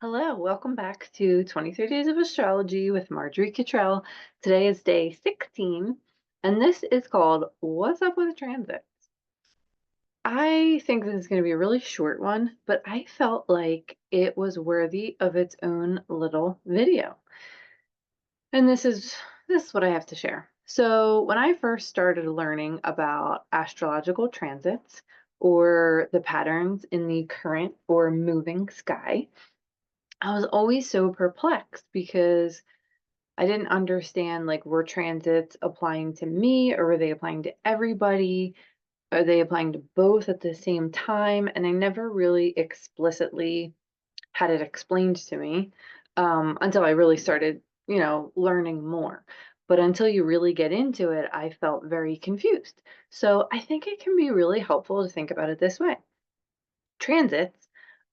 Hello, welcome back to 23 Days of Astrology with Marjorie. Today is day 16, and this is called What's Up with Transit? I think this is going to be a really short one, but I felt like it was worthy of its own little video. And this is what I have to share. So, when I first started learning about astrological transits or the patterns in the current or moving sky, I was always so perplexed because I didn't understand, like, were transits applying to me or were they applying to everybody? Are they applying to both at the same time? And I never really explicitly had it explained to me until I really started, learning more. But until you really get into it, I felt very confused. So I think it can be really helpful to think about it this way. Transits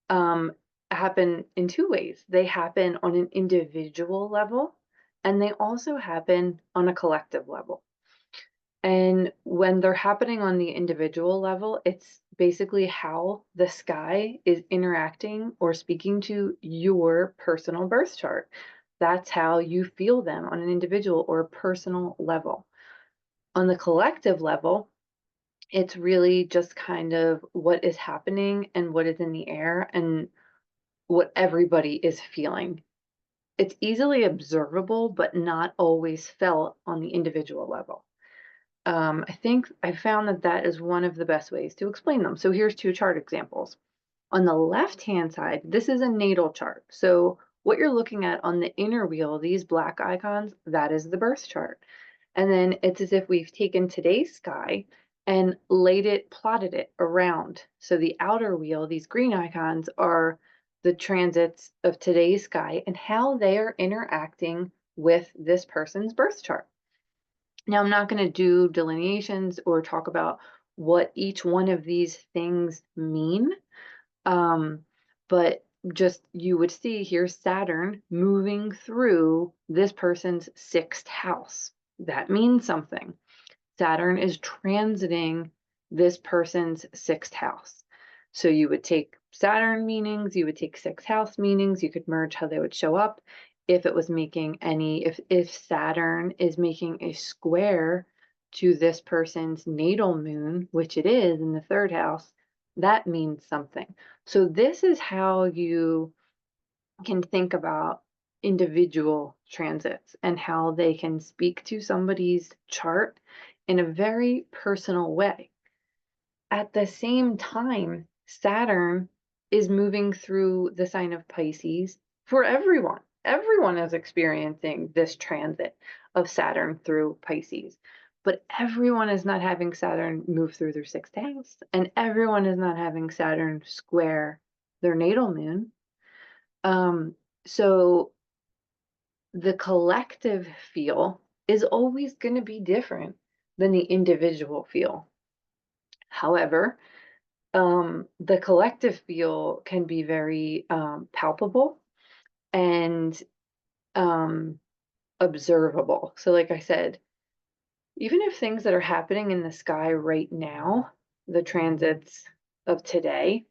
um, happen in two ways. They happen on an individual level, and they also happen on a collective level. And when they're happening on the individual level, it's basically how the sky is interacting or speaking to your personal birth chart. That's how you feel them on an individual or personal level. On the collective level, it's really just kind of what is happening and what is in the air and what everybody is feeling. It's easily observable, but not always felt on the individual level. I think I found that that is one of the best ways to explain them. So here's two chart examples. On the left-hand side, this is a natal chart. So what you're looking at on the inner wheel, these black icons, that is the birth chart. And then it's as if we've taken today's sky and plotted it around. So the outer wheel, these green icons, are the transits of today's sky and how they are interacting with this person's birth chart. Now, I'm not going to do delineations or talk about what each one of these things mean, but just you would see here's Saturn moving through this person's sixth house. That means something. Saturn is transiting this person's sixth house. So you would take Saturn meanings, you would take sixth house meanings, you could merge how they would show up. If it was making any, if Saturn is making a square to this person's natal moon, which it is in the third house, that means something. So this is how you can think about individual transits and how they can speak to somebody's chart in a very personal way. At the same time, Saturn is moving through the sign of Pisces for everyone. Everyone is experiencing this transit of Saturn through Pisces, but everyone is not having Saturn move through their sixth house, and everyone is not having Saturn square their natal moon. So the collective feel is always going to be different than the individual feel. However, the collective feel can be very palpable and um, observable. So, like I said, even if things that are happening in the sky right now, the transits of today,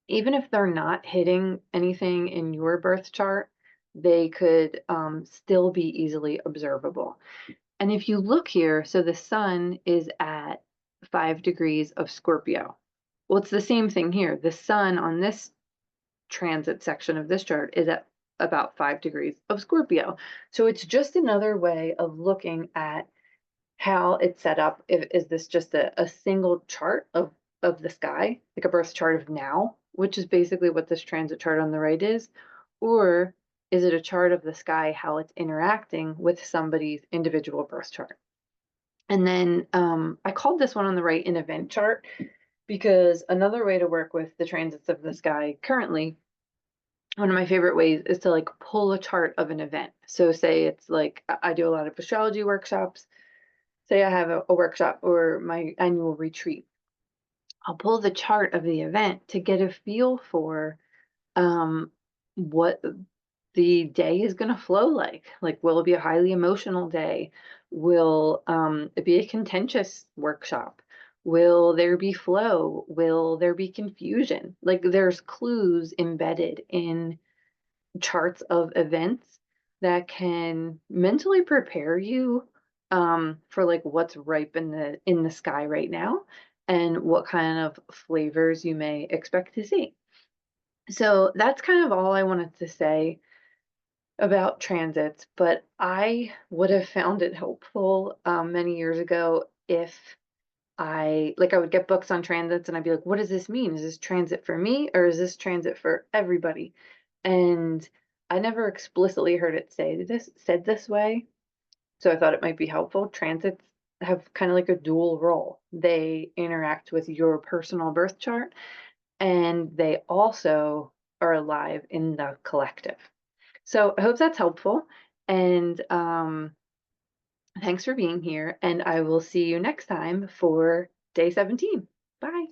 even if they're not hitting anything in your birth chart, they could still be easily observable. And if you look here, so the sun is at 5 degrees of Scorpio. Well, it's the same thing here. The sun on this transit section of this chart is at about 5 degrees of Scorpio. So it's just another way of looking at how it's set up. Is this just a single chart of the sky, like a birth chart of now, which is basically what this transit chart on the right is, or is it a chart of the sky, how it's interacting with somebody's individual birth chart? And then I called this one on the right an event chart because another way to work with the transits of the sky currently, one of my favorite ways is to like pull a chart of an event. So say it's like I do a lot of astrology workshops. Say I have a workshop or my annual retreat. I'll pull the chart of the event to get a feel for what the day is going to flow like. Like, will it be a highly emotional day? Will it be a contentious workshop? Will there be flow? Will there be confusion? Like there's clues embedded in charts of events that can mentally prepare you for like what's ripe in the sky right now and what kind of flavors you may expect to see. So that's kind of all I wanted to say about transits, but I would have found it helpful many years ago if I would get books on transits and I'd be like, what does this mean? Is this transit for me or is this transit for everybody? And I never explicitly heard it said this way. So I thought it might be helpful. Transits have kind of like a dual role. They interact with your personal birth chart and they also are alive in the collective. So I hope that's helpful. And thanks for being here. And I will see you next time for day 17. Bye.